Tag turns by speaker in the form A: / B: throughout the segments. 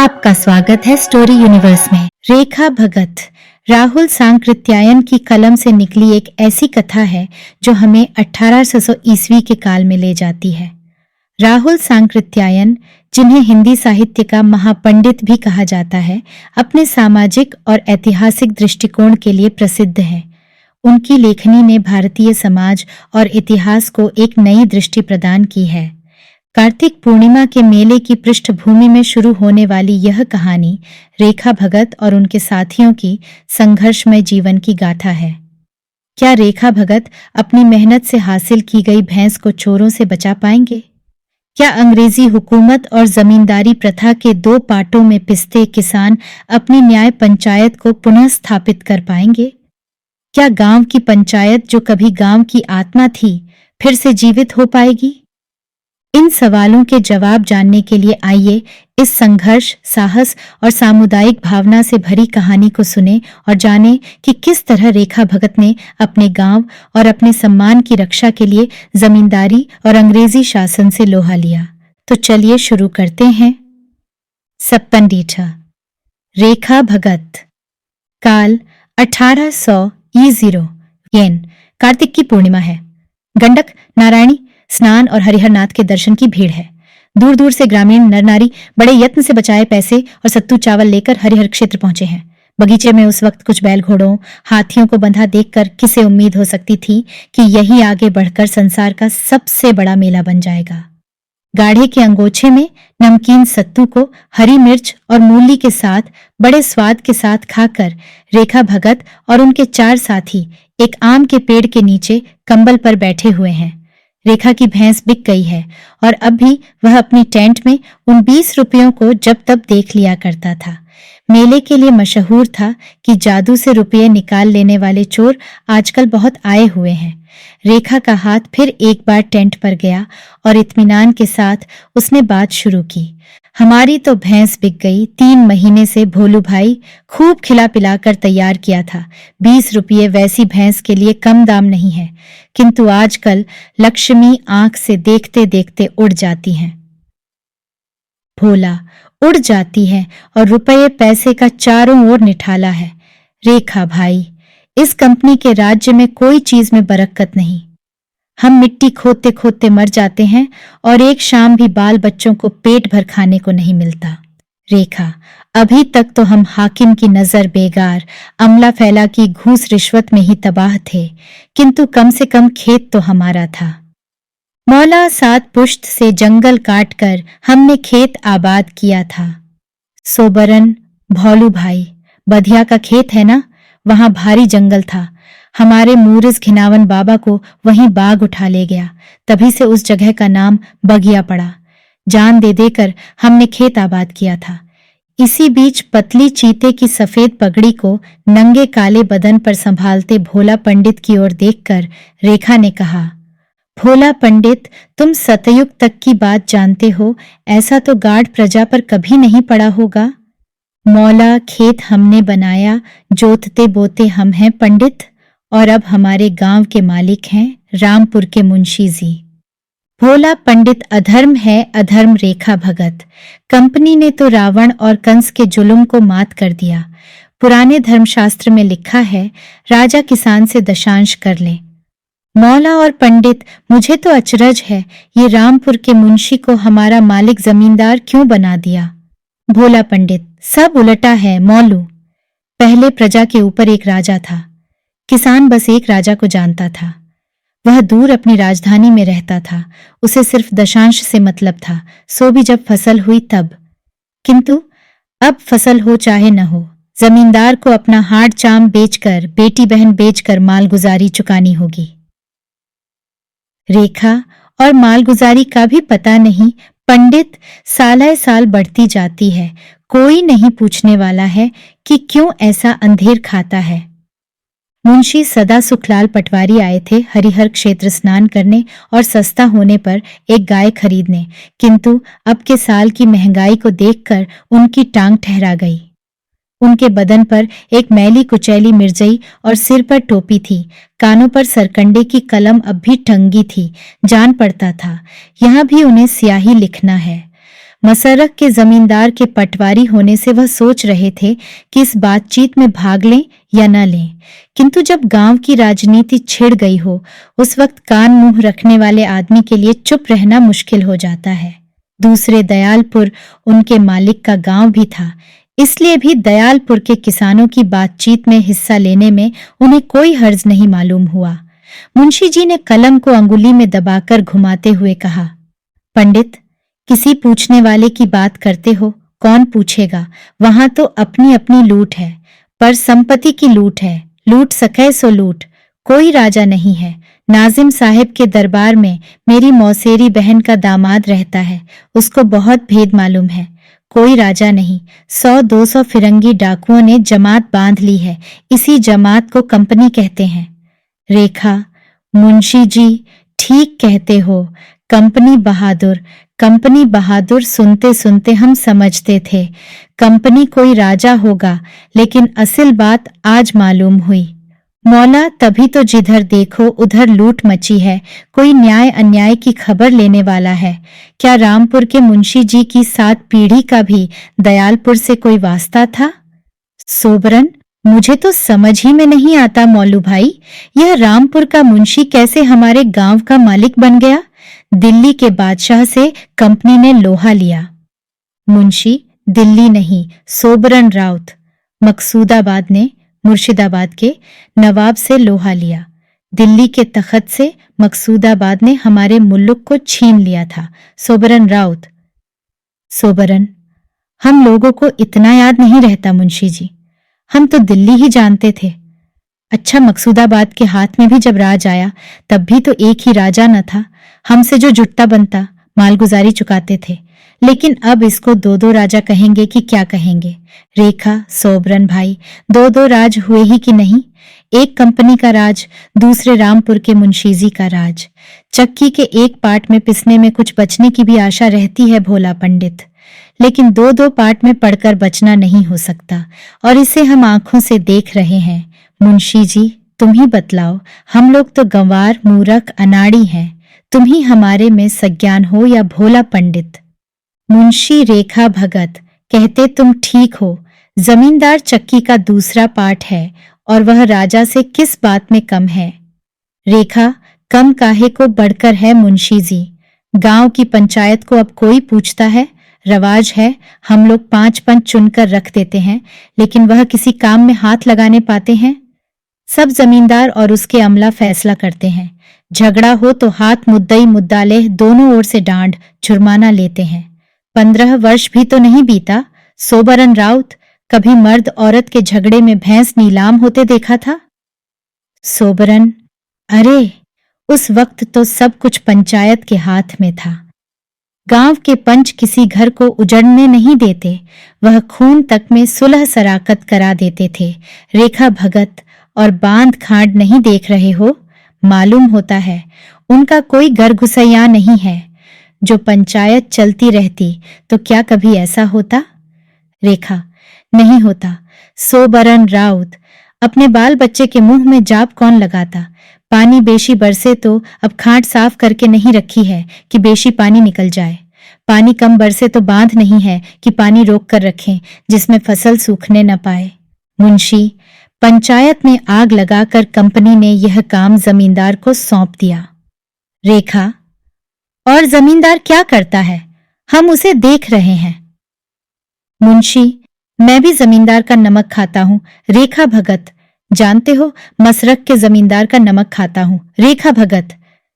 A: आपका स्वागत है स्टोरी यूनिवर्स में। रेखा भगत राहुल सांकृत्यायन की कलम से निकली एक ऐसी कथा है जो हमें 1800 ईस्वी के काल में ले जाती है। राहुल सांकृत्यायन, जिन्हें हिंदी साहित्य का महापंडित भी कहा जाता है, अपने सामाजिक और ऐतिहासिक दृष्टिकोण के लिए प्रसिद्ध है। उनकी लेखनी ने भारतीय समाज और इतिहास को एक नई दृष्टि प्रदान की है। कार्तिक पूर्णिमा के मेले की पृष्ठभूमि में शुरू होने वाली यह कहानी रेखा भगत और उनके साथियों की संघर्षमय जीवन की गाथा है। क्या रेखा भगत अपनी मेहनत से हासिल की गई भैंस को चोरों से बचा पाएंगे? क्या अंग्रेजी हुकूमत और जमींदारी प्रथा के दो पाटों में पिसते किसान अपनी न्याय पंचायत को पुनः स्थापित कर पाएंगे? क्या गांव की पंचायत, जो कभी गांव की आत्मा थी, फिर से जीवित हो पाएगी? इन सवालों के जवाब जानने के लिए आइए इस संघर्ष, साहस और सामुदायिक भावना से भरी कहानी को सुने और जानें कि किस तरह रेखा भगत ने अपने गांव और अपने सम्मान की रक्षा के लिए जमींदारी और अंग्रेजी शासन से लोहा लिया। तो चलिए शुरू करते हैं। सप्पनडीठा। रेखा भगत। काल 1800 E0 येन। कार्तिक की पूर्णिमा है। गंडक, नारायणी, स्नान और हरिहरनाथ के दर्शन की भीड़ है। दूर दूर से ग्रामीण नर नारी बड़े यत्न से बचाए पैसे और सत्तू चावल लेकर हरिहर क्षेत्र पहुंचे हैं। बगीचे में उस वक्त कुछ बैल घोड़ों, हाथियों को बंधा देखकर किसे उम्मीद हो सकती थी कि यही आगे बढ़कर संसार का सबसे बड़ा मेला बन जाएगा। गाढ़े के अंगोछे में नमकीन सत्तू को हरी मिर्च और मूली के साथ बड़े स्वाद के साथ खाकर रेखा भगत और उनके 4 साथी एक आम के पेड़ के नीचे कंबल पर बैठे हुए हैं। रेखा की भैंस बिक गई है और अब भी वह अपनी टेंट में उन 20 रुपयों को जब तब देख लिया करता था। मेले के लिए मशहूर था कि जादू से रुपये निकाल लेने वाले चोर आजकल बहुत आए हुए हैं। रेखा का हाथ फिर एक बार टेंट पर गया और इत्मीनान के साथ उसने बात शुरू की। हमारी तो भैंस बिक गई। 3 महीने से भोलू भाई खूब खिला पिलाकर तैयार किया था। 20 रुपये वैसी भैंस के लिए कम दाम नहीं है, किंतु आजकल लक्ष्मी आंख से देखते देखते उड़ जाती हैं। भोला, उड़ जाती है और रुपये पैसे का चारों ओर निठाला है। रेखा भाई, इस कंपनी के राज्य में कोई चीज में बरकत नहीं। हम मिट्टी खोदते खोदते मर जाते हैं और एक शाम भी बाल बच्चों को पेट भर खाने को नहीं मिलता। रेखा, अभी तक तो हम हाकिम की नजर बेगार, अमला फैला की घूस रिश्वत में ही तबाह थे, किंतु कम से कम खेत तो हमारा था। मौला 7 पुश्त से जंगल काटकर हमने खेत आबाद किया था। सोबरन, भोलू भाई, बधिया का खेत है ना, वहां भारी जंगल था। हमारे मूरिज घिनावन बाबा को वहीं बाघ उठा ले गया, तभी से उस जगह का नाम बगिया पड़ा। जान दे देकर हमने खेत आबाद किया था। इसी बीच पतली चीते की सफेद पगड़ी को नंगे काले बदन पर संभालते भोला पंडित की ओर देखकर रेखा ने कहा, भोला पंडित, तुम सतयुग तक की बात जानते हो, ऐसा तो गाढ़ प्रजा पर कभी नहीं पड़ा होगा। मौला, खेत हमने बनाया, जोतते बोते हम हैं पंडित, और अब हमारे गांव के मालिक हैं रामपुर के मुंशी जी। भोला पंडित, अधर्म है अधर्म रेखा भगत। कंपनी ने तो रावण और कंस के जुल्म को मात कर दिया। पुराने धर्मशास्त्र में लिखा है, राजा किसान से दशांश कर ले। मौला और पंडित, मुझे तो अचरज है, ये रामपुर के मुंशी को हमारा मालिक जमींदार क्यों बना दिया? भोला पंडित, सब उलटा है मौलू। पहले प्रजा के ऊपर एक राजा था। किसान बस एक राजा को जानता था। वह दूर अपनी राजधानी में रहता था। उसे सिर्फ दशांश से मतलब था, सो भी जब फसल हुई तब। किंतु अब फसल हो चाहे न हो, जमींदार को अपना हाड़ चाम बेचकर, बेटी बहन बेचकर मालगुजारी चुकानी होगी। रेखा, और मालगुजारी का भी पता नहीं पंडित, सालाए साल बढ़ती जाती है। कोई नहीं पूछने वाला है कि क्यों ऐसा अंधेर खाता है। मुंशी सदा सुखलाल पटवारी आए थे हरिहर क्षेत्र स्नान करने और सस्ता होने पर एक गाय खरीदने, किंतु अब के साल की महंगाई को देखकर उनकी टांग ठहरा गई। उनके बदन पर एक मैली कुचैली मिर्जई और सिर पर टोपी थी। कानों पर सरकंडे की कलम अब भी टंगी थी। जान पड़ता था, यहाँ भी उन्हें स्याही लिखना है। मसरक के जमींदार के पटवारी होने से वह सोच रहे थे कि इस बातचीत में भाग लें या न लें, किंतु जब गांव की राजनीति छिड़ गई हो, उस वक्त कान मुंह रखने वाले आदमी के लिए चुप रहना मुश्किल हो जाता है। दूसरे दयालपुर उनके मालिक का गांव भी था, इसलिए भी दयालपुर के किसानों की बातचीत में हिस्सा लेने में उन्हें कोई हर्ज नहीं मालूम हुआ। मुंशी जी ने कलम को अंगुली में दबाकर घुमाते हुए कहा, पंडित, किसी पूछने वाले की बात करते हो, कौन पूछेगा? वहां तो अपनी अपनी लूट है, पर संपत्ति की लूट है, लूट सके सो लूट। कोई राजा नहीं है। नाजिम साहिब के दरबार में मेरी मौसेरी बहन का दामाद रहता है, उसको बहुत भेद मालूम है। कोई राजा नहीं, 100-200 फिरंगी डाकुओं ने जमात बांध ली है, इसी जमात को कंपनी कहते हैं। रेखा, मुंशी जी ठीक कहते हो, कंपनी बहादुर। कंपनी बहादुर सुनते सुनते हम समझते थे कंपनी कोई राजा होगा, लेकिन असल बात आज मालूम हुई। मौला, तभी तो जिधर देखो उधर लूट मची है, कोई न्याय अन्याय की खबर लेने वाला है। क्या रामपुर के मुंशी जी की 7 पीढ़ी का भी दयालपुर से कोई वास्ता था? सोबरन, मुझे तो समझ ही में नहीं आता मौलू भाई, यह रामपुर का मुंशी कैसे हमारे गांव का मालिक बन गया? दिल्ली के बादशाह से कंपनी ने लोहा लिया। मुंशी दिल्ली नहीं, सोबरन राउत मकसूदाबाद ने मुर्शिदाबाद के नवाब से लोहा लिया। दिल्ली के तख्त से मकसूदाबाद ने हमारे मुल्क को छीन लिया था। सोबरन राउत। सोबरन, हम लोगों को इतना याद नहीं रहता मुंशी जी, हम तो दिल्ली ही जानते थे। अच्छा, मकसूदाबाद के हाथ में भी जब राज आया तब भी तो एक ही राजा न था, हमसे जो जुट्टा बनता मालगुजारी चुकाते थे। लेकिन अब इसको 2-2 राजा कहेंगे कि क्या कहेंगे? रेखा, सोबरन भाई, 2-2 राज हुए ही कि नहीं? एक कंपनी का राज, दूसरे रामपुर के मुंशीजी का राज। चक्की के एक पार्ट में पिसने में कुछ बचने की भी आशा रहती है भोला पंडित, लेकिन 2-2 पार्ट में पड़कर बचना नहीं हो सकता, और इसे हम आंखों से देख रहे हैं। मुंशी जी, तुम ही बतलाओ, हम लोग तो गंवार मूरख अनाड़ी हैं, तुम ही हमारे में सज्ञान हो या भोला पंडित। मुंशी रेखा भगत, कहते तुम ठीक हो, जमींदार चक्की का दूसरा पार्ट है और वह राजा से किस बात में कम है? रेखा, कम काहे को बढ़कर है मुंशी जी, गांव की पंचायत को अब कोई पूछता है? रवाज है, हम लोग 5 पंच चुनकर रख देते हैं, लेकिन वह किसी काम में हाथ लगाने पाते हैं? सब जमींदार और उसके अमला फैसला करते हैं। झगड़ा हो तो हाथ मुद्दई मुद्दाले दोनों ओर से डांड जुर्माना लेते हैं। 15 वर्ष भी तो नहीं बीता, सोबरन राउत, कभी मर्द औरत के झगड़े में भैंस नीलाम होते देखा था? सोबरन, अरे उस वक्त तो सब कुछ पंचायत के हाथ में था। गांव के पंच किसी घर को उजड़ने नहीं देते, वह खून तक में सुलह सराकत करा देते थे। रेखा भगत, और बांध खांड नहीं देख रहे हो? मालूम होता है उनका कोई घरघुसैया नहीं है। जो पंचायत चलती रहती तो क्या कभी ऐसा होता? रेखा, नहीं होता। सोबरन राउत, अपने बाल बच्चे के मुंह में जाप कौन लगाता? पानी बेशी बरसे तो अब खांड साफ करके नहीं रखी है कि बेशी पानी निकल जाए। पानी कम बरसे तो बांध नहीं है कि पानी रोक कर रखें जिसमें फसल सूखने न पाए। मुंशी, पंचायत में आग लगाकर कंपनी ने यह काम जमींदार को सौंप दिया। रेखा, और जमींदार क्या करता है? हम उसे देख रहे हैं। मुंशी, मैं भी जमींदार का नमक खाता हूं। रेखा भगत, जानते हो मसरक के जमींदार का नमक खाता हूं। रेखा भगत,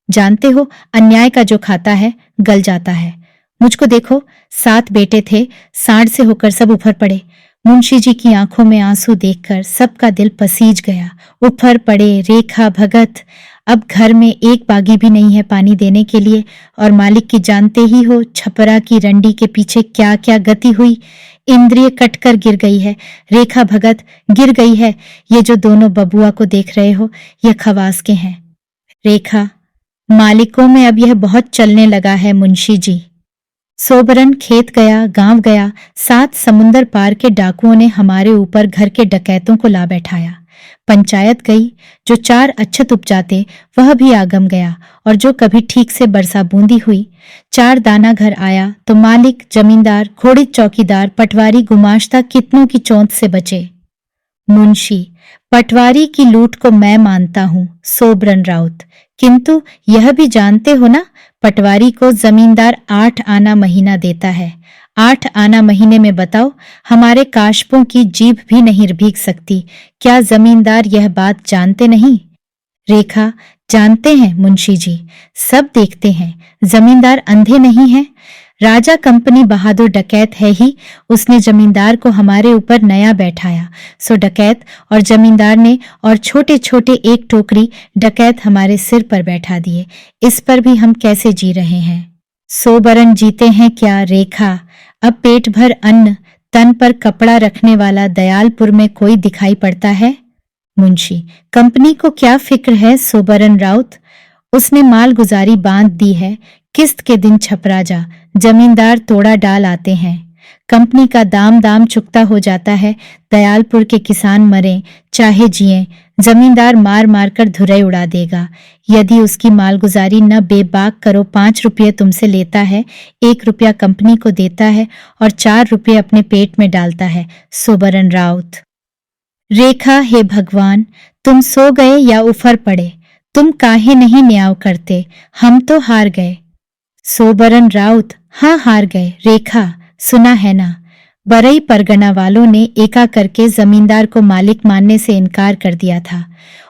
A: जानते हो अन्याय का जो खाता है गल जाता है। मुझको देखो, 7 बेटे थे, सांड से होकर सब उफर पड़े। मुंशी जी की आंखों में आंसू देखकर सबका दिल पसीज गया। उफर पड़े। रेखा भगत, अब घर में एक बागी भी नहीं है पानी देने के लिए, और मालिक की जानते ही हो छपरा की रंडी के पीछे क्या क्या गति हुई। इंद्रिय कटकर गिर गई है। रेखा भगत, गिर गई है। ये जो दोनों बबुआ को देख रहे हो, यह खवास के हैं। रेखा, मालिकों में अब यह बहुत चलने लगा है मुंशी जी। सोबरन खेत गया, गांव गया, 7 समुंदर पार के डाकुओं ने हमारे ऊपर घर के डकैतों को ला बैठाया। पंचायत गई, जो 4 अच्छत उपजाते वह भी आगम गया, और जो कभी ठीक से बरसा बूंदी हुई। 4 दाना घर आया तो मालिक, जमींदार, घोड़ित चौकीदार, पटवारी, गुमाश्ता कितनों की चोंच से बचे। मुंशी, पटवारी की लूट को मैं मानता हूँ सोबरन राउत, किंतु यह भी जानते हो ना, पटवारी को जमींदार 8 आना महीना देता है। 8 आना महीने में बताओ, हमारे काशपों की जीभ भी नहीं भीग सकती। क्या जमींदार यह बात जानते नहीं? रेखा, जानते हैं मुंशी जी, सब देखते हैं, जमींदार अंधे नहीं हैं। राजा कंपनी बहादुर डकैत है ही, उसने जमींदार को हमारे ऊपर नया बैठाया, सो डकैत और जमींदार ने और छोटे छोटे एक टोकरी डकैत हमारे सिर पर बैठा दिए। इस पर भी हम कैसे जी रहे हैं? सोबरन जीते हैं क्या रेखा? अब पेट भर अन्न, तन पर कपड़ा रखने वाला दयालपुर में कोई दिखाई पड़ता है? मुंशी, कंपनी को क्या फिक्र है सोबरन राउत? उसने मालगुजारी बांध दी है, किस्त के दिन छपरा जा, जमींदार तोड़ा डाल आते हैं, कंपनी का दाम चुकता हो जाता है। दयालपुर के किसान मरें चाहे जिएं, जमींदार मार मार कर धुरई उड़ा देगा। यदि उसकी मालगुजारी न बेबाक करो, 5 रुपये तुमसे लेता है, 1 रुपया कंपनी को देता है और 4 रुपये अपने पेट में डालता है। सोबरन राउत। रेखा, हे भगवान, तुम सो गए या उफर पड़े? तुम काहे नहीं न्याय करते? हम तो हार गए। सोबरन राउत, हाँ हार गए। रेखा, सुना है ना, बरई परगना वालों ने एका करके जमींदार को मालिक मानने से इनकार कर दिया था।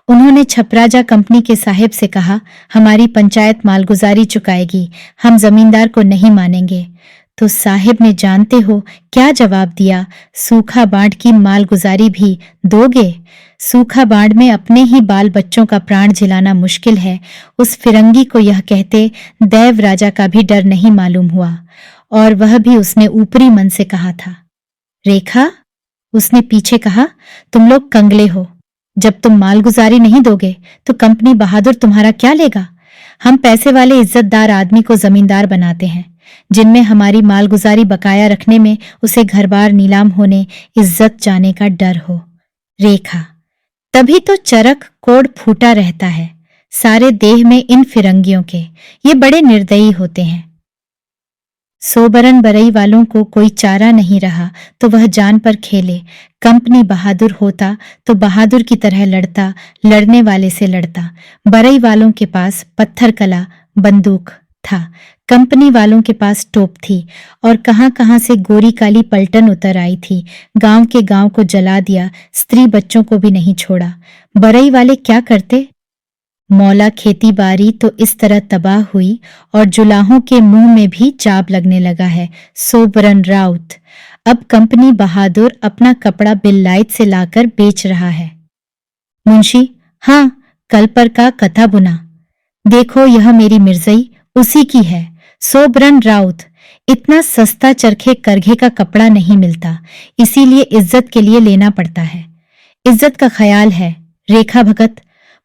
A: उन्होंने छपराजा कंपनी के साहिब से कहा, हमारी पंचायत मालगुजारी चुकाएगी, हम जमींदार को नहीं मानेंगे। तो साहिब ने जानते हो क्या जवाब दिया? सूखा बांड की मालगुजारी भी दोगे? सूखा बांड में अपने ही बाल बच्चों का प्राण जिलाना मुश्किल है। उस फिरंगी को यह कहते देव राजा का भी डर नहीं मालूम हुआ, और वह भी उसने ऊपरी मन से कहा था। रेखा, उसने पीछे कहा, तुम लोग कंगले हो, जब तुम मालगुजारी नहीं दोगे तो कंपनी बहादुर तुम्हारा क्या लेगा? हम पैसे वाले इज्जतदार आदमी को जमींदार बनाते हैं, जिनमें हमारी मालगुजारी बकाया रखने में उसे घर बार नीलाम होने, इज्जत जाने का डर हो। रेखा, तभी तो चरक कोड फूटा रहता है सारे देह में इन फिरंगियों के, ये बड़े निर्दयी होते हैं। सोबरन बरई वालों को कोई चारा नहीं रहा तो वह जान पर खेले। कंपनी बहादुर होता तो बहादुर की तरह लड़ता, लड़ने वाले से लड़ता। बरई वालों के पास पत्थर कला बंदूक था, कंपनी वालों के पास टोप थी, और कहां कहां से गोरी काली पलटन उतर आई थी। गांव के गांव को जला दिया, स्त्री बच्चों को भी नहीं छोड़ा। बरई वाले क्या करते? मौला खेती बाड़ी तो इस तरह तबाह हुई और जुलाहों के मुंह में भी चाब लगने लगा है। सोबरन राउत, अब कंपनी बहादुर अपना कपड़ा बिल्लाइत से लाकर बेच रहा है। मुंशी, हाँ, कल पर का कथा बुना, देखो यह मेरी मिर्जई उसी की है। सोबरन राउत, इतना सस्ता चरखे करघे का कपड़ा नहीं मिलता, इसीलिए इज्जत के लिए लेना पड़ता है। इज्जत का ख्याल है। रेखा भगत,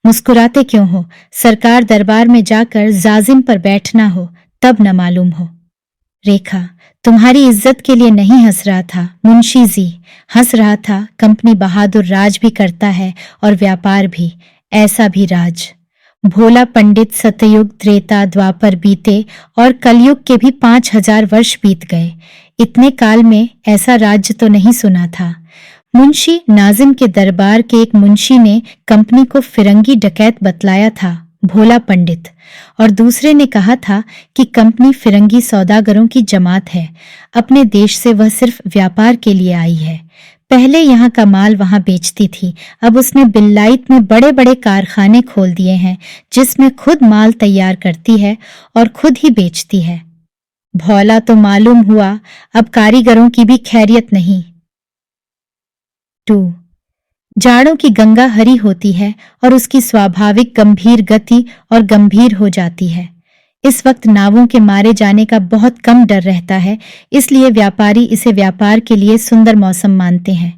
A: मुस्कुराते क्यों हो? सरकार दरबार में जाकर जाजिम पर बैठना हो तब न मालूम हो। रेखा, तुम्हारी इज्जत के लिए नहीं हंस रहा था मुंशी जी, हंस रहा था कंपनी बहादुर राज भी करता है और व्यापार भी, ऐसा भी राज। भोला पंडित सतयुग त्रेता द्वापर बीते और कलयुग के भी 5000 वर्ष बीत गए, इतने काल में ऐसा राज्य तो नहीं सुना था। मुंशी नाजिम के दरबार के एक मुंशी ने कंपनी को फिरंगी डकैत बतलाया था, भोला पंडित, और दूसरे ने कहा था कि कंपनी फिरंगी सौदागरों की जमात है, अपने देश से वह सिर्फ व्यापार के लिए आई है। पहले यहाँ का माल वहां बेचती थी, अब उसने बिल्लाइत में बड़े बड़े कारखाने खोल दिए हैं, जिसमें खुद माल तैयार करती है और खुद ही बेचती है। भौला तो मालूम हुआ, अब कारीगरों की भी खैरियत नहीं। 2. जाड़ों की गंगा हरी होती है और उसकी स्वाभाविक गंभीर गति और गंभीर हो जाती है। इस वक्त नावों के मारे जाने का बहुत कम डर रहता है, इसलिए व्यापारी इसे व्यापार के लिए सुंदर मौसम मानते हैं।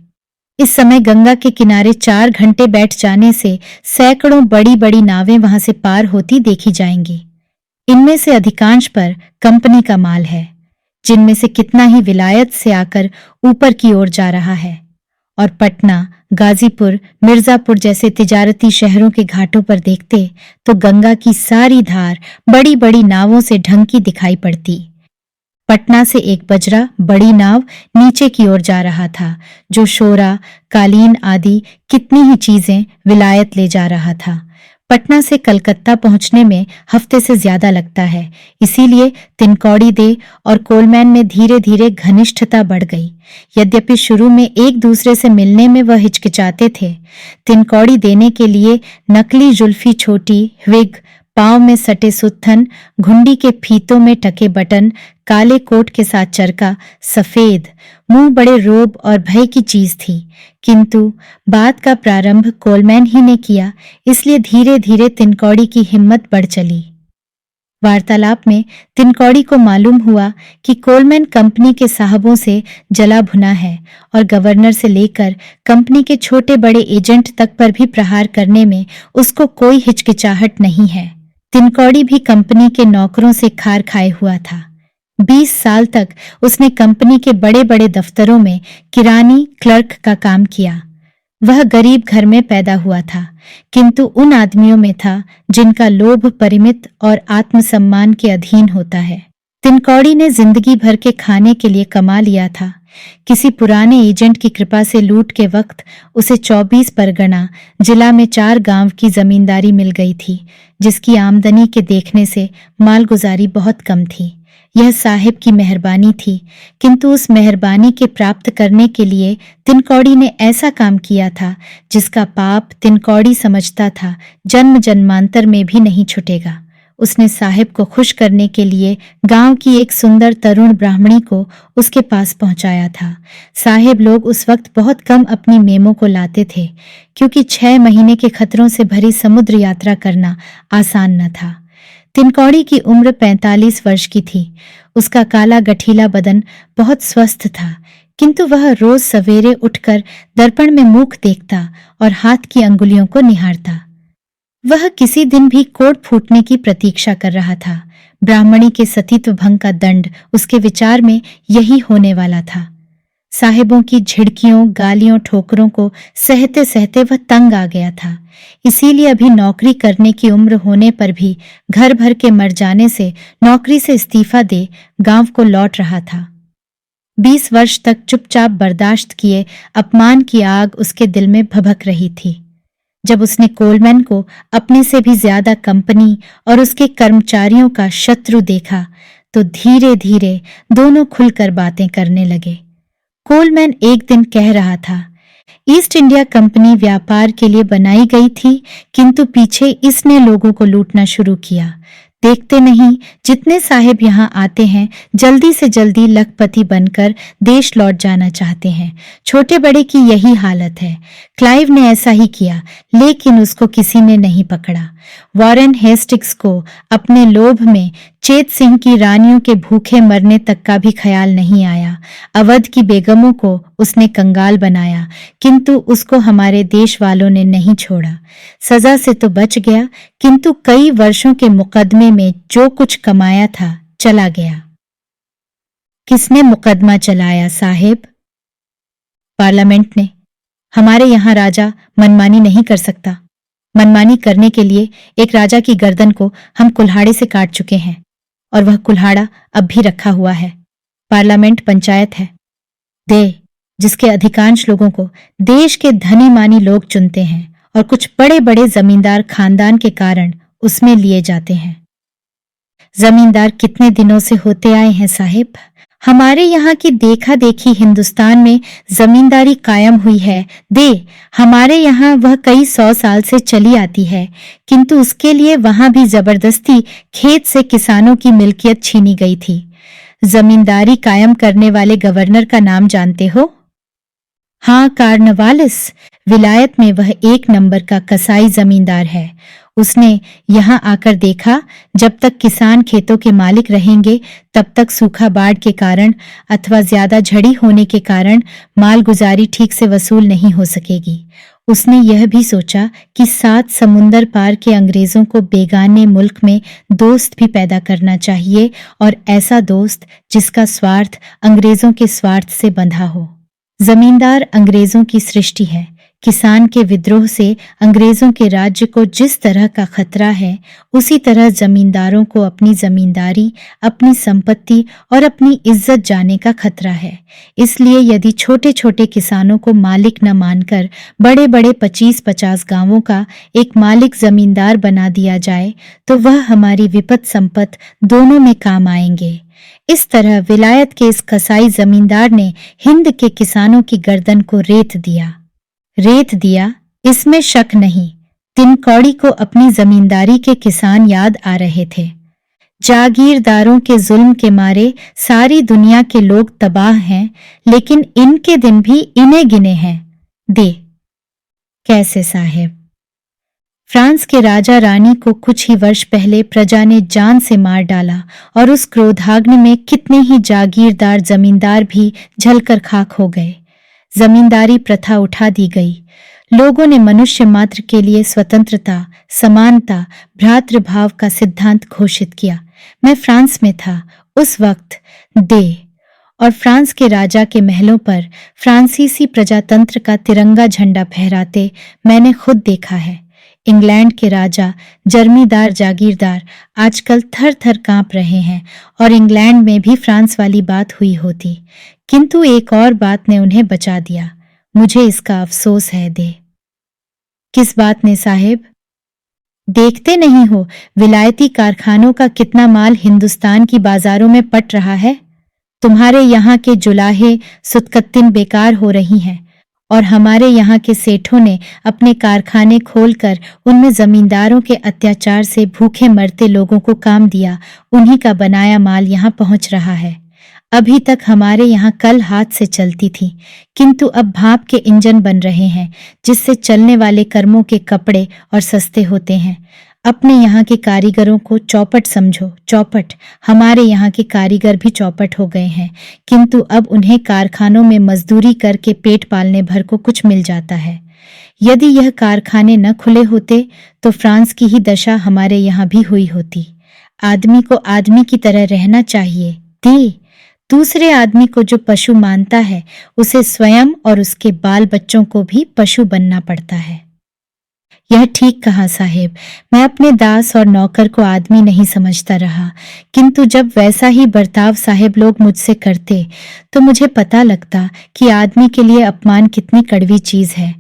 A: इस समय गंगा के किनारे 4 घंटे बैठ जाने से सैकड़ों बड़ी बड़ी नावें वहां से पार होती देखी जाएंगी। इनमें से अधिकांश पर कंपनी का माल है, जिनमें से कितना ही विलायत से आकर ऊपर की ओर जा रहा है, और पटना, गाजीपुर, मिर्जापुर जैसे तिजारती शहरों के घाटों पर देखते तो गंगा की सारी धार बड़ी बड़ी नावों से ढंकी दिखाई पड़ती। पटना से एक बजरा बड़ी नाव नीचे की ओर जा रहा था, जो शोरा, कालीन आदि कितनी ही चीजें विलायत ले जा रहा था। पटना से कलकत्ता पहुंचने में हफ्ते से ज्यादा लगता है, इसीलिए तिनकौड़ी दे और कोलमैन में धीरे धीरे घनिष्ठता बढ़ गई। यद्यपि शुरू में एक दूसरे से मिलने में वह हिचकिचाते थे। तिनकौड़ी देने के लिए नकली जुल्फी छोटी, विग, पांव में सटे सुत्थन, घुंडी के फीतों में टके बटन, काले कोट के साथ चरका, सफेद मुंह बड़े रोब और भय की चीज थी। किंतु बात का प्रारंभ कोलमैन ही ने किया, इसलिए धीरे धीरे तिनकौड़ी की हिम्मत बढ़ चली। वार्तालाप में तिनकौड़ी को मालूम हुआ कि कोलमैन कंपनी के साहबों से जला भुना है और गवर्नर से लेकर कंपनी के छोटे बड़े एजेंट तक पर भी प्रहार करने में उसको कोई हिचकिचाहट नहीं है। तिनकौड़ी भी कंपनी के नौकरों से खार खाए हुआ था। 20 साल तक उसने कंपनी के बड़े बड़े दफ्तरों में किरानी क्लर्क का काम किया। वह गरीब घर में पैदा हुआ था, किंतु उन आदमियों में था जिनका लोभ परिमित और आत्मसम्मान के अधीन होता है। तिनकौड़ी ने जिंदगी भर के खाने के लिए कमा लिया था। किसी पुराने एजेंट की कृपा से लूट के वक्त उसे 24 परगना जिला में 4 गांव की जमींदारी मिल गई थी, जिसकी आमदनी के देखने से मालगुजारी बहुत कम थी। यह साहिब की मेहरबानी थी, किंतु उस मेहरबानी के प्राप्त करने के लिए तिनकौड़ी ने ऐसा काम किया था जिसका पाप तिनकौड़ी समझता था जन्म जन्मांतर में भी नहीं छूटेगा। उसने साहिब को खुश करने के लिए गांव की एक सुंदर तरुण ब्राह्मणी को उसके पास पहुंचाया था। साहिब लोग उस वक्त बहुत कम अपनी मेमों को लाते थे, क्योंकि 6 महीने के खतरों से भरी समुद्र यात्रा करना आसान न था। तिनकौड़ी की उम्र 45 वर्ष की थी। उसका काला गठीला बदन बहुत स्वस्थ था, किंतु वह रोज सवेरे उठकर दर्पण में मुख देखता और हाथ की अंगुलियों को निहारता। वह किसी दिन भी कोट फूटने की प्रतीक्षा कर रहा था। ब्राह्मणी के सतीत्व भंग का दंड उसके विचार में यही होने वाला था। साहिबों की झिड़कियों, गालियों, ठोकरों को सहते सहते वह तंग आ गया था। इसीलिए अभी नौकरी करने की उम्र होने पर भी घर भर के मर जाने से नौकरी से इस्तीफा दे गांव को लौट रहा था। 20 वर्ष तक चुपचाप बर्दाश्त किए अपमान की आग उसके दिल में भभक रही थी। जब उसने कोलमैन को अपने से भी ज्यादा कंपनी और उसके कर्मचारियों का शत्रु देखा, तो धीरे धीरे दोनों खुलकर बातें करने लगे। कोलमैन एक दिन कह रहा था, ईस्ट इंडिया कंपनी व्यापार के लिए बनाई गई थी, किंतु पीछे इसने लोगों को लूटना शुरू किया। देखते नहीं, जितने साहिब यहाँ आते हैं जल्दी से जल्दी लखपति बनकर देश लौट जाना चाहते हैं। छोटे बड़े की यही हालत है। क्लाइव ने ऐसा ही किया, लेकिन उसको किसी ने नहीं पकड़ा। वॉरेन हेस्टिंग्स को अपने लोभ में चेत सिंह की रानियों के भूखे मरने तक का भी ख्याल नहीं आया। अवध की बेगमों को उसने कंगाल बनाया, किंतु उसको हमारे देश वालों ने नहीं छोड़ा। सजा से तो बच गया, किंतु कई वर्षों के मुकदमे में जो कुछ कमाया था चला गया। किसने मुकदमा चलाया साहेब? पार्लियामेंट ने। हमारे यहाँ राजा मनमानी नहीं कर सकता। मनमानी करने के लिए एक राजा की गर्दन को हम कुल्हाड़े से काट चुके हैं, और वह कुल्हाड़ा अब भी रखा हुआ है। पार्लियामेंट पंचायत है, दे जिसके अधिकांश लोगों को देश के धनी मानी लोग चुनते हैं, और कुछ बड़े बड़े जमींदार खानदान के कारण उसमें लिए जाते हैं। जमींदार कितने दिनों से होते आए हैं साहिब? हमारे यहाँ की देखा देखी हिंदुस्तान में जमींदारी कायम हुई है। हमारे यहाँ वह कई 100 साल से चली आती है, किंतु उसके लिए वहां भी जबरदस्ती खेत से किसानों की मिल्कियत छीनी गई थी। जमींदारी कायम करने वाले गवर्नर का नाम जानते हो? हाँ, कार्नवालिस। विलायत में वह 1 नंबर का कसाई जमींदार है। उसने यहाँ आकर देखा, जब तक किसान खेतों के मालिक रहेंगे तब तक सूखा बाढ़ के कारण अथवा ज्यादा झड़ी होने के कारण मालगुजारी ठीक से वसूल नहीं हो सकेगी। उसने यह भी सोचा कि 7 समुंदर पार के अंग्रेजों को बेगाने मुल्क में दोस्त भी पैदा करना चाहिए, और ऐसा दोस्त जिसका स्वार्थ अंग्रेजों के स्वार्थ से बंधा हो। जमींदार अंग्रेजों की सृष्टि है। किसान के विद्रोह से अंग्रेजों के राज्य को जिस तरह का खतरा है, उसी तरह जमींदारों को अपनी जमींदारी, अपनी संपत्ति और अपनी इज्जत जाने का खतरा है। इसलिए यदि छोटे छोटे किसानों को मालिक न मानकर बड़े बड़े 25-50 गांवों का एक मालिक जमींदार बना दिया जाए, तो वह हमारी विपत संपत दोनों में काम आएंगे। इस तरह विलायत के इस कसाई जमींदार ने हिंद के किसानों की गर्दन को रेत दिया, इसमें शक नहीं। तिनकौड़ी को अपनी जमींदारी के किसान याद आ रहे थे। जागीरदारों के जुल्म के मारे सारी दुनिया के लोग तबाह हैं, लेकिन इनके दिन भी इन्हें गिने हैं। दे कैसे साहेब? फ्रांस के राजा रानी को कुछ ही वर्ष पहले प्रजा ने जान से मार डाला और उस क्रोधाग्नि में कितने ही जागीरदार जमींदार भी जलकर खाक हो गए। जमींदारी प्रथा उठा दी गई। लोगों ने मनुष्य मात्र के लिए स्वतंत्रता, समानता, भ्रातृभाव का सिद्धांत घोषित किया। मैं फ्रांस में था उस वक्त। और फ्रांस के राजा के महलों पर फ्रांसीसी प्रजातंत्र का तिरंगा झंडा फहराते मैंने खुद देखा है। इंग्लैंड के राजा, जर्मीदार जागीरदार आजकल थर थर कांप रहे हैं और इंग्लैंड में भी फ्रांस वाली बात हुई होती, किंतु एक और बात ने उन्हें बचा दिया। मुझे इसका अफसोस है। किस बात ने साहेब? देखते नहीं हो विलायती कारखानों का कितना माल हिंदुस्तान की बाजारों में पट रहा है। तुम्हारे यहाँ के जुलाहे सुतकत्तिन बेकार हो रही हैं और हमारे यहाँ के सेठों ने अपने कारखाने खोलकर उनमें जमींदारों के अत्याचार से भूखे मरते लोगों को काम दिया। उन्हीं का बनाया माल यहाँ पहुंच रहा है। अभी तक हमारे यहाँ कल हाथ से चलती थी, किंतु अब भाप के इंजन बन रहे हैं, जिससे चलने वाले कर्मों के कपड़े और सस्ते होते हैं। अपने यहाँ के कारीगरों को चौपट समझो, चौपट। हमारे यहाँ के कारीगर भी चौपट हो गए हैं, किंतु अब उन्हें कारखानों में मजदूरी करके पेट पालने भर को कुछ मिल जाता है। यदि यह कारखाने न खुले होते तो फ्रांस की ही दशा हमारे यहाँ भी हुई होती। आदमी को आदमी की तरह रहना चाहिए। दूसरे आदमी को जो पशु मानता है, उसे स्वयं और उसके बाल बच्चों को भी पशु बनना पड़ता है। यह ठीक कहा साहेब। मैं अपने दास और नौकर को आदमी नहीं समझता रहा, किंतु जब वैसा ही बर्ताव साहेब लोग मुझसे करते तो मुझे पता लगता कि आदमी के लिए अपमान कितनी कड़वी चीज है।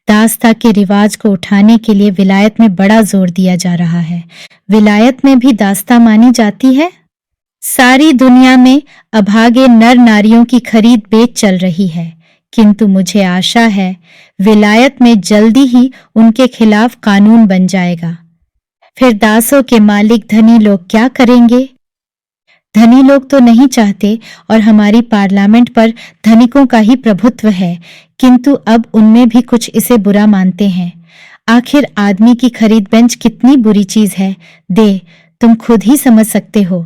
A: दासता के रिवाज को उठाने के लिए विलायत में बड़ा जोर दिया जा रहा है। विलायत में भी दासता मानी जाती है। सारी दुनिया में अभागे नर नारियों की खरीद बेच चल रही है, किंतु मुझे आशा है विलायत में जल्दी ही उनके खिलाफ कानून बन जाएगा। फिर दासों के मालिक धनी लोग क्या करेंगे? धनी लोग तो नहीं चाहते और हमारी पार्लियामेंट पर धनिकों का ही प्रभुत्व है, किंतु अब उनमें भी कुछ इसे बुरा मानते हैं। आखिर आदमी की खरीद बेंच कितनी बुरी चीज है, तुम खुद ही समझ सकते हो।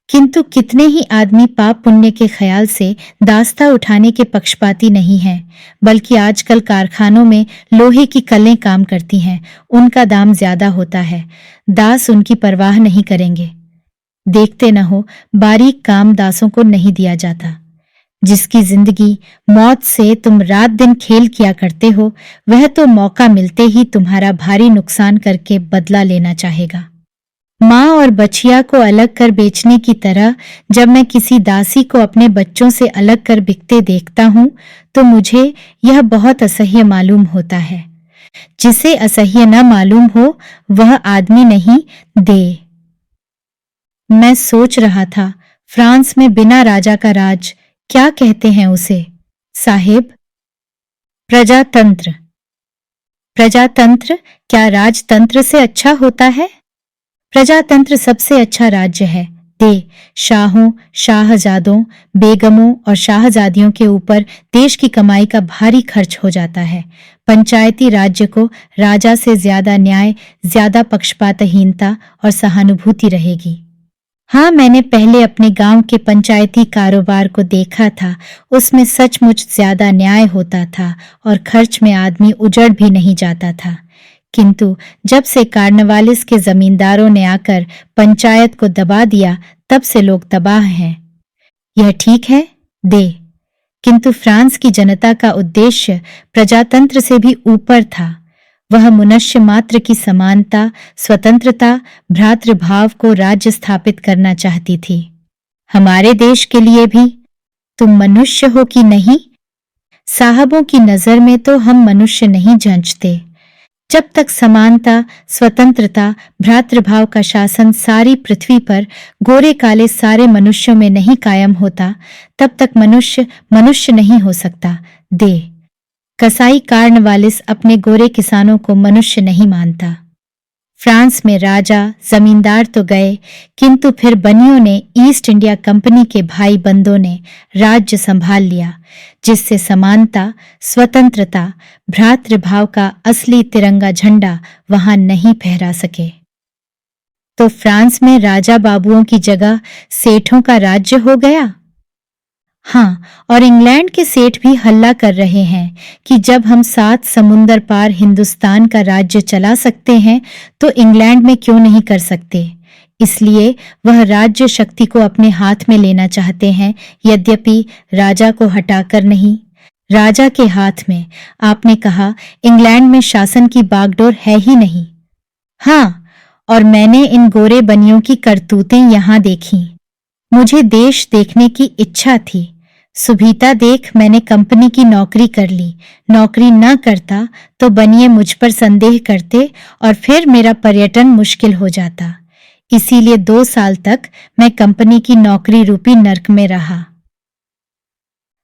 A: किंतु कितने ही आदमी पाप पुण्य के ख्याल से दास्ता उठाने के पक्षपाती नहीं हैं, बल्कि आजकल कारखानों में लोहे की कलें काम करती हैं, उनका दाम ज्यादा होता है, दास उनकी परवाह नहीं करेंगे। देखते न हो बारीक काम दासों को नहीं दिया जाता। जिसकी जिंदगी मौत से तुम रात दिन खेल किया करते हो, वह तो मौका मिलते ही तुम्हारा भारी नुकसान करके बदला लेना चाहेगा। माँ और बछिया को अलग कर बेचने की तरह जब मैं किसी दासी को अपने बच्चों से अलग कर बिकते देखता हूँ तो मुझे यह बहुत असह्य मालूम होता है। जिसे असह्य न मालूम हो वह आदमी नहीं। मैं सोच रहा था, फ्रांस में बिना राजा का राज, क्या कहते हैं उसे साहेब? प्रजातंत्र। प्रजातंत्र क्या राजतंत्र से अच्छा होता है? प्रजातंत्र सबसे अच्छा राज्य है। शाहों, शाहजादों, बेगमों और शाहजादियों के ऊपर देश की कमाई का भारी खर्च हो जाता है। पंचायती राज्य को राजा से ज्यादा न्याय, ज्यादा पक्षपातहीनता और सहानुभूति रहेगी। हाँ, मैंने पहले अपने गांव के पंचायती कारोबार को देखा था, उसमें सचमुच ज्यादा न्याय होता था और खर्च में आदमी उजड़ भी नहीं जाता था। किंतु जब से कार्नवालिस के जमींदारों ने आकर पंचायत को दबा दिया, तब से लोग तबाह हैं। यह ठीक है? किंतु फ्रांस की जनता का उद्देश्य प्रजातंत्र से भी ऊपर था। वह मनुष्य मात्र की समानता, स्वतंत्रता, भ्रातृभाव को राज्य स्थापित करना चाहती थी। हमारे देश के लिए भी तुम मनुष्य हो कि नहीं? साहबों की नजर में तो हम मनुष्य नहीं जंचते। जब तक समानता, स्वतंत्रता, भ्रातृभाव का शासन सारी पृथ्वी पर गोरे काले सारे मनुष्यों में नहीं कायम होता, तब तक मनुष्य मनुष्य नहीं हो सकता। कसाई कार्नवालिस अपने गोरे किसानों को मनुष्य नहीं मानता। फ्रांस में राजा, जमींदार तो गए, किंतु फिर बनियों ने, ईस्ट इंडिया कंपनी के भाई बंदों ने राज्य संभाल लिया, जिससे समानता, स्वतंत्रता, भ्रातृभाव का असली तिरंगा झंडा वहां नहीं फहरा सके। तो फ्रांस में राजा बाबुओं की जगह सेठों का राज्य हो गया। हाँ, और इंग्लैंड के सेठ भी हल्ला कर रहे हैं कि जब हम 7 समुंदर पार हिंदुस्तान का राज्य चला सकते हैं तो इंग्लैंड में क्यों नहीं कर सकते। इसलिए वह राज्य शक्ति को अपने हाथ में लेना चाहते हैं, यद्यपि राजा को हटाकर नहीं, राजा के हाथ में। आपने कहा इंग्लैंड में शासन की बागडोर है ही नहीं। हाँ, और मैंने इन गोरे बनियों की करतूतें यहां देखी। मुझे देश देखने की इच्छा थी। सुभीता देख, मैंने कंपनी की नौकरी कर ली। नौकरी न करता तो बनिए मुझ पर संदेह करते और फिर मेरा पर्यटन मुश्किल हो जाता। इसीलिए 2 साल तक मैं कंपनी की नौकरी रूपी नर्क में रहा।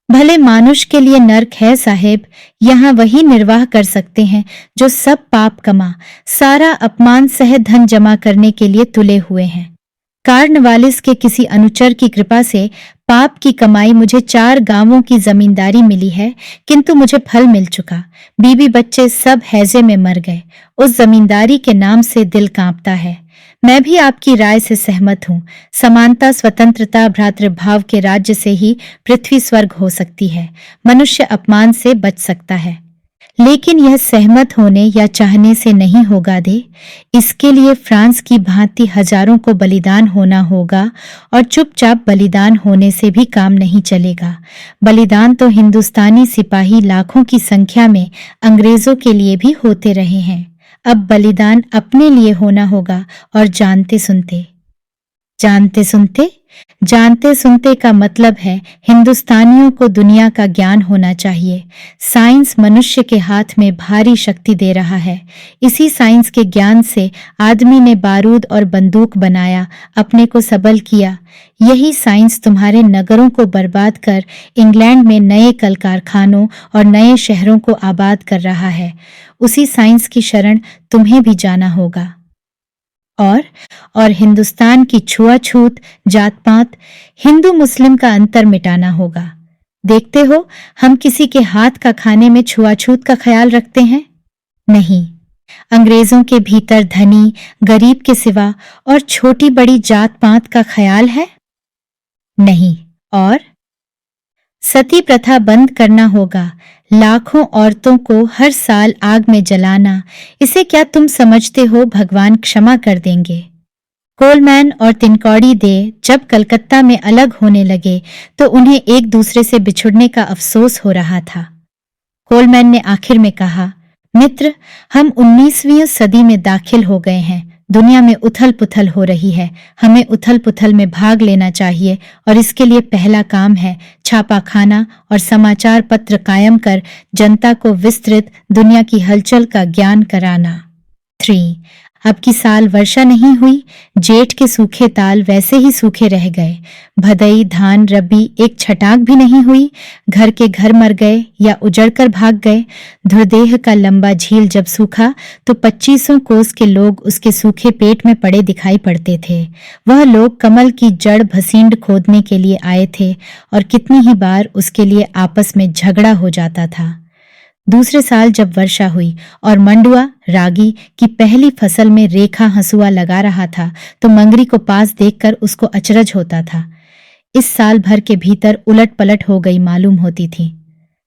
A: भले मानुष के लिए नर्क है साहेब, यहाँ वही निर्वाह कर सकते हैं जो सब पाप कमा, सारा अपमान सह धन जमा करने के लिए तुले हुए हैं। कार्नवालिस के किसी अनुचर की कृपा से पाप की कमाई मुझे 4 गांवों की जमींदारी मिली है, किंतु मुझे फल मिल चुका। बीबी बच्चे सब हैजे में मर गए। उस जमींदारी के नाम से दिल कांपता है। मैं भी आपकी राय से सहमत हूँ। समानता, स्वतंत्रता, भ्रातृभाव के राज्य से ही पृथ्वी स्वर्ग हो सकती है, मनुष्य अपमान से बच सकता है। लेकिन यह सहमत होने या चाहने से नहीं होगा इसके लिए फ्रांस की भांति हजारों को बलिदान होना होगा, और चुपचाप बलिदान होने से भी काम नहीं चलेगा। बलिदान तो हिंदुस्तानी सिपाही लाखों की संख्या में अंग्रेजों के लिए भी होते रहे हैं। अब बलिदान अपने लिए होना होगा, और जानते सुनते। जानते सुनते का मतलब है हिंदुस्तानियों को दुनिया का ज्ञान होना चाहिए। साइंस मनुष्य के हाथ में भारी शक्ति दे रहा है। इसी साइंस के ज्ञान से आदमी ने बारूद और बंदूक बनाया, अपने को सबल किया। यही साइंस तुम्हारे नगरों को बर्बाद कर इंग्लैंड में नए कल कारखानों और नए शहरों को आबाद कर रहा है। उसी साइंस की शरण तुम्हें भी जाना होगा। और हिंदुस्तान की छुआछूत, जात पात, हिंदू मुस्लिम का अंतर मिटाना होगा। देखते हो, हम किसी के हाथ का खाने में छुआछूत का ख्याल रखते हैं? नहीं। अंग्रेजों के भीतर धनी गरीब के सिवा और छोटी बड़ी जात पात का ख्याल है? नहीं। और सती प्रथा बंद करना होगा। लाखों औरतों को हर साल आग में जलाना, इसे क्या तुम समझते हो भगवान क्षमा कर देंगे? कोलमैन और तिनकौड़ी दे जब कलकत्ता में अलग होने लगे तो उन्हें एक दूसरे से बिछुड़ने का अफसोस हो रहा था। कोलमैन ने आखिर में कहा, मित्र, हम 19वीं सदी में दाखिल हो गए हैं। दुनिया में उथल पुथल हो रही है। हमें उथल पुथल में भाग लेना चाहिए, और इसके लिए पहला काम है छापाखाना और समाचार पत्र कायम कर जनता को विस्तृत दुनिया की हलचल का ज्ञान कराना। 3. अब की साल वर्षा नहीं हुई। जेठ के सूखे ताल वैसे ही सूखे रह गए। भदई, धान, रबी एक छटाक भी नहीं हुई। घर के घर मर गए या उजड़कर भाग गए। धुरदेह का लंबा झील जब सूखा तो 2500 कोस के लोग उसके सूखे पेट में पड़े दिखाई पड़ते थे। वह लोग कमल की जड़ भसींड खोदने के लिए आए थे, और कितनी ही बार उसके लिए आपस में झगड़ा हो जाता था। दूसरे साल जब वर्षा हुई और मंडुआ रागी की पहली फसल में रेखा हंसुआ लगा रहा था तो मंगरी को पास देखकर उसको अचरज होता था। इस साल भर के भीतर उलट पलट हो गई मालूम होती थी।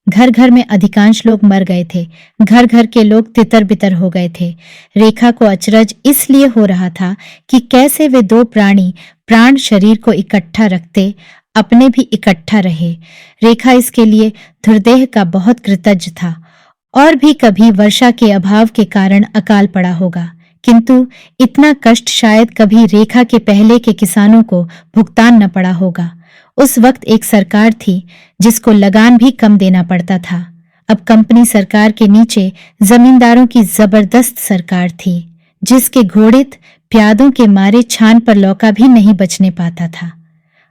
A: घर घर में अधिकांश लोग मर गए थे। घर घर के लोग तितर बितर हो गए थे। रेखा को अचरज इसलिए हो रहा था कि कैसे वे 2 प्राणी प्राण शरीर को इकट्ठा रखते, अपने भी इकट्ठा रहे। रेखा इसके लिए धुर्देह का बहुत कृतज्ञ था। और भी कभी वर्षा के अभाव के कारण अकाल पड़ा होगा, किंतु इतना कष्ट शायद कभी रेखा के पहले के किसानों को भुगतान न पड़ा होगा। उस वक्त एक सरकार थी जिसको लगान भी कम देना पड़ता था। अब कंपनी सरकार के नीचे जमींदारों की जबरदस्त सरकार थी, जिसके घोड़ित प्यादों के मारे छान पर लौका भी नहीं बचने पाता था।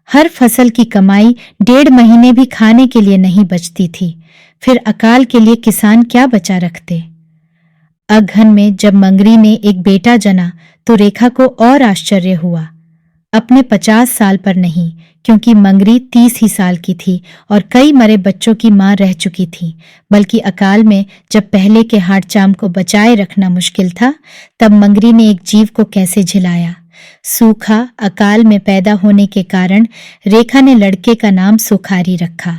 A: हर फसल की कमाई 1.5 महीने भी खाने के लिए नहीं बचती थी। फिर अकाल के लिए किसान क्या बचा रखते। अगहन में जब मंगरी ने एक बेटा जना तो रेखा को और आश्चर्य हुआ। अपने 50 साल पर नहीं, क्योंकि मंगरी 30 ही साल की थी और कई मरे बच्चों की मां रह चुकी थी, बल्कि अकाल में जब पहले के हाड़चाम को बचाए रखना मुश्किल था, तब मंगरी ने एक जीव को कैसे झिलाया। सूखा अकाल में पैदा होने के कारण रेखा ने लड़के का नाम सुखारी रखा।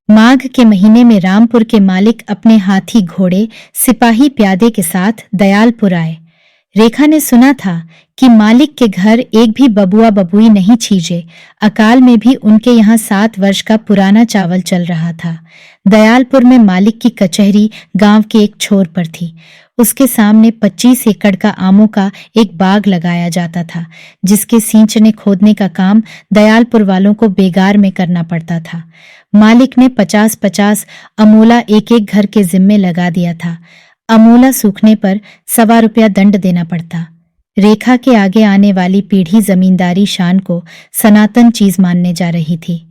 A: माघ के महीने में रामपुर के मालिक अपने हाथी घोड़े सिपाही प्यादे के साथ दयालपुर आए। रेखा ने सुना था कि मालिक के घर एक भी बबुआ बबुई नहीं छीजे। अकाल में भी उनके यहाँ 7 वर्ष का पुराना चावल चल रहा था। दयालपुर में मालिक की कचहरी गांव के एक छोर पर थी। उसके सामने 25 एकड़ का आमों का एक बाग लगाया जाता था, जिसके सींचने खोदने का काम दयालपुर वालों को बेगार में करना पड़ता था। मालिक ने 50-50 अमोला एक एक घर के जिम्मे लगा दिया था। अमोला सूखने पर ₹1.25 दंड देना पड़ता। रेखा के आगे आने वाली पीढ़ी जमींदारी शान को सनातन चीज मानने जा रही थी।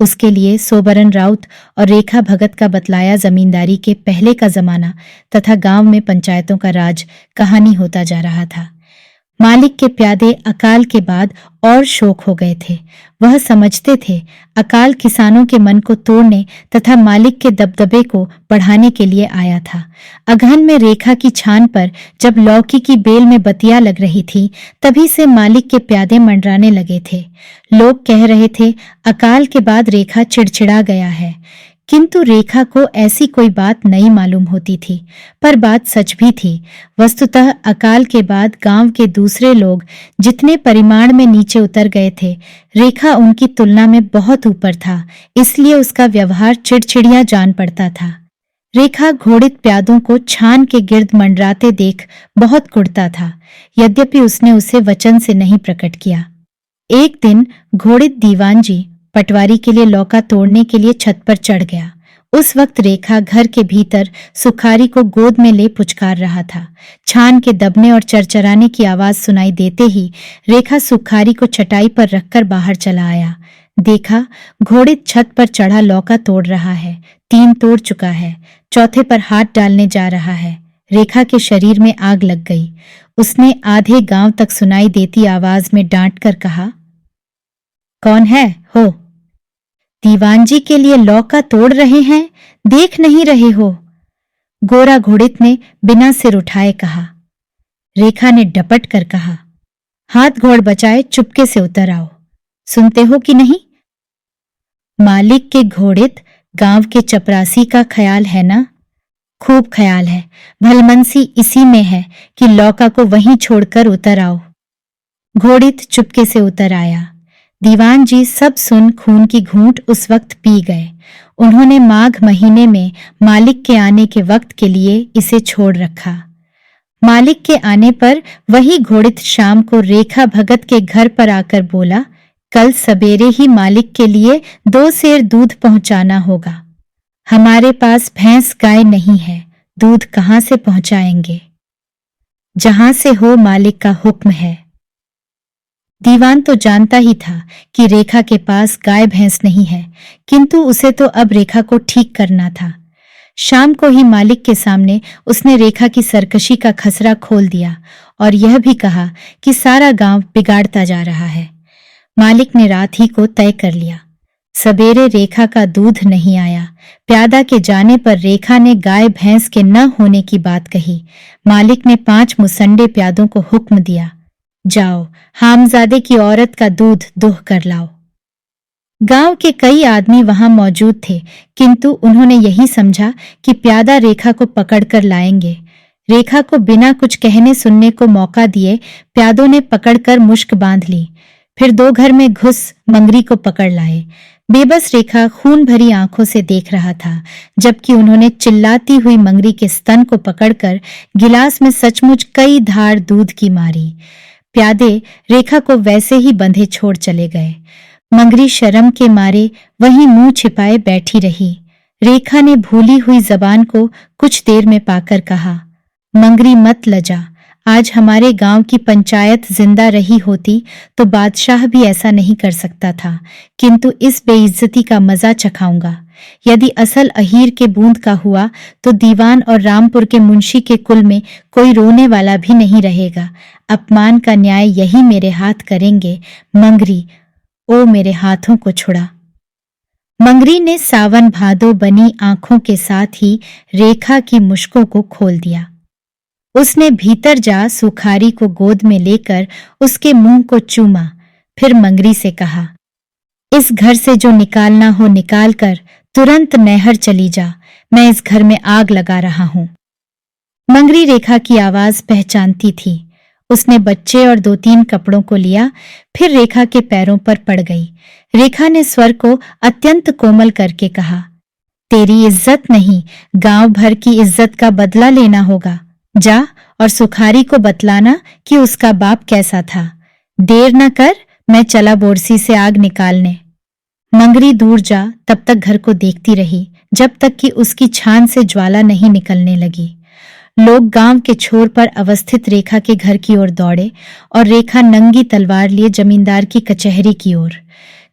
A: उसके लिए सोबरन राउत और रेखा भगत का बतलाया जमींदारी के पहले का जमाना तथा गांव में पंचायतों का राज कहानी होता जा रहा था। मालिक के प्यादे अकाल के बाद और शोक हो गए थे। वह समझते थे अकाल किसानों के मन को तोड़ने तथा मालिक के दबदबे को बढ़ाने के लिए आया था। अगहन में रेखा की छान पर जब लौकी की बेल में बतिया लग रही थी, तभी से मालिक के प्यादे मंडराने लगे थे। लोग कह रहे थे अकाल के बाद रेखा चिड़चिड़ा गया है, किंतु रेखा को ऐसी कोई बात नहीं मालूम होती थी। पर बात सच भी थी। वस्तुतः अकाल के बाद गांव के दूसरे लोग जितने परिमाण में नीचे उतर गए थे, रेखा उनकी तुलना में बहुत ऊपर था, इसलिए उसका व्यवहार चिड़चिड़िया जान पड़ता था। रेखा घोड़ित प्यादों को छान के गिर्द मंडराते देख बहुत कुढ़ता था, यद्यपि उसने उसे वचन से नहीं प्रकट किया। एक दिन घोड़ित दीवान जी पटवारी के लिए लौका तोड़ने के लिए छत पर चढ़ गया। उस वक्त रेखा घर के भीतर सुखारी को गोद में ले पुचकार रहा था। छान के दबने और चरचराने की आवाज सुनाई देते ही रेखा सुखारी को चटाई पर रखकर बाहर चला आया। देखा घोड़ित छत पर चढ़ा लौका तोड़ रहा है। 3 तोड़ चुका है, चौथे पर हाथ डालने जा रहा है। रेखा के शरीर में आग लग गई। उसने आधे गांव तक सुनाई देती आवाज में डांट कर कहा, कौन है हो? दीवान जी के लिए लौका तोड़ रहे हैं, देख नहीं रहे हो? गोरा घोड़ित ने बिना सिर उठाए कहा। रेखा ने डपट कर कहा, हाथ घोड़ बचाए चुपके से उतर आओ। सुनते हो कि नहीं? मालिक के घोड़ित गांव के चपरासी का ख्याल है ना? खूब ख्याल है। भलमनसी इसी में है कि लौका को वहीं छोड़कर उतर आओ। घोड़ित चुपके से उतर आया। दीवान जी सब सुन खून की घूंट उस वक्त पी गए। उन्होंने माघ महीने में मालिक के आने के वक्त के लिए इसे छोड़ रखा। मालिक के आने पर वही घोड़ित शाम को रेखा भगत के घर पर आकर बोला, कल सवेरे ही मालिक के लिए 2 सेर दूध पहुंचाना होगा। हमारे पास भैंस गाय नहीं है, दूध कहां से पहुंचाएंगे? जहां से हो मालिक का हुक्म है। दीवान तो जानता ही था कि रेखा के पास गाय भैंस नहीं है, किंतु उसे तो अब रेखा को ठीक करना था। शाम को ही मालिक के सामने उसने रेखा की सरकशी का खसरा खोल दिया और यह भी कहा कि सारा गांव बिगाड़ता जा रहा है। मालिक ने रात ही को तय कर लिया। सवेरे रेखा का दूध नहीं आया। प्यादा के जाने पर रेखा ने गाय भैंस के न होने की बात कही। मालिक ने 5 मुसंडे प्यादों को हुक्म दिया, जाओ हामजादे की औरत का दूध दुह कर लाओ। गांव के कई आदमी वहां मौजूद थे, किंतु उन्होंने यही समझा कि प्यादा रेखा को पकड़कर लाएंगे। रेखा को बिना कुछ कहने सुनने को मौका दिए प्यादों ने पकड़कर मुश्क बांध ली। फिर 2 घर में घुस मंगरी को पकड़ लाए। बेबस रेखा खून भरी आंखों से देख रहा था, जबकि उन्होंने चिल्लाती हुई मंगरी के स्तन को पकड़कर गिलास में सचमुच कई धार दूध की मारी। प्यादे रेखा को वैसे ही बंधे छोड़ चले गए। मंगरी शर्म के मारे वहीं मुंह छिपाए बैठी रही। रेखा ने भूली हुई जबान को कुछ देर में पाकर कहा, मंगरी मत लजा, आज हमारे गांव की पंचायत जिंदा रही होती तो बादशाह भी ऐसा नहीं कर सकता था, किंतु इस बेइज्जती का मजा चखाऊंगा। यदि असल अहीर के बूंद का हुआ तो दीवान और रामपुर के मुंशी के कुल में कोई रोने वाला भी नहीं रहेगा। अपमान का न्याय यही मेरे हाथ करेंगे। मंगरी, ओ मेरे हाथों को छुड़ा। मंगरी ने सावन भादो बनी आंखों के साथ ही रेखा की मुश्कों को खोल दिया। उसने भीतर जा सुखारी को गोद में लेकर उसके मुंह को चूमा, फिर मंगरी से कहा, इस घर से जो निकालना हो निकाल कर तुरंत नहर चली जा, मैं इस घर में आग लगा रहा हूं। मंगरी रेखा की आवाज पहचानती थी। उसने बच्चे और 2-3 कपड़ों को लिया, फिर रेखा के पैरों पर पड़ गई। रेखा ने स्वर को अत्यंत कोमल करके कहा, तेरी इज्जत नहीं, गांव भर की इज्जत का बदला लेना होगा। जा और सुखारी को बतलाना कि उसका बाप कैसा था। देर न कर, मैं चला बोरसी से आग निकालने। मंगरी दूर जा तब तक घर को देखती रही, जब तक कि उसकी छान से ज्वाला नहीं निकलने लगी। लोग गांव के छोर पर अवस्थित रेखा के घर की ओर दौड़े और रेखा नंगी तलवार लिए जमींदार की कचहरी की ओर।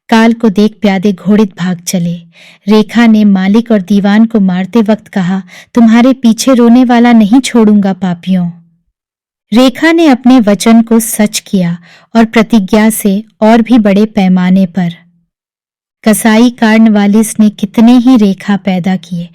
A: काल को देख प्यादे घोड़ित भाग चले। रेखा ने मालिक और दीवान को मारते वक्त कहा, तुम्हारे पीछे रोने वाला नहीं छोड़ूंगा पापियों। रेखा ने अपने वचन को सच किया और प्रतिज्ञा से और भी बड़े पैमाने पर। कसाई कार्नवालिस ने कितने ही रेखा पैदा किए,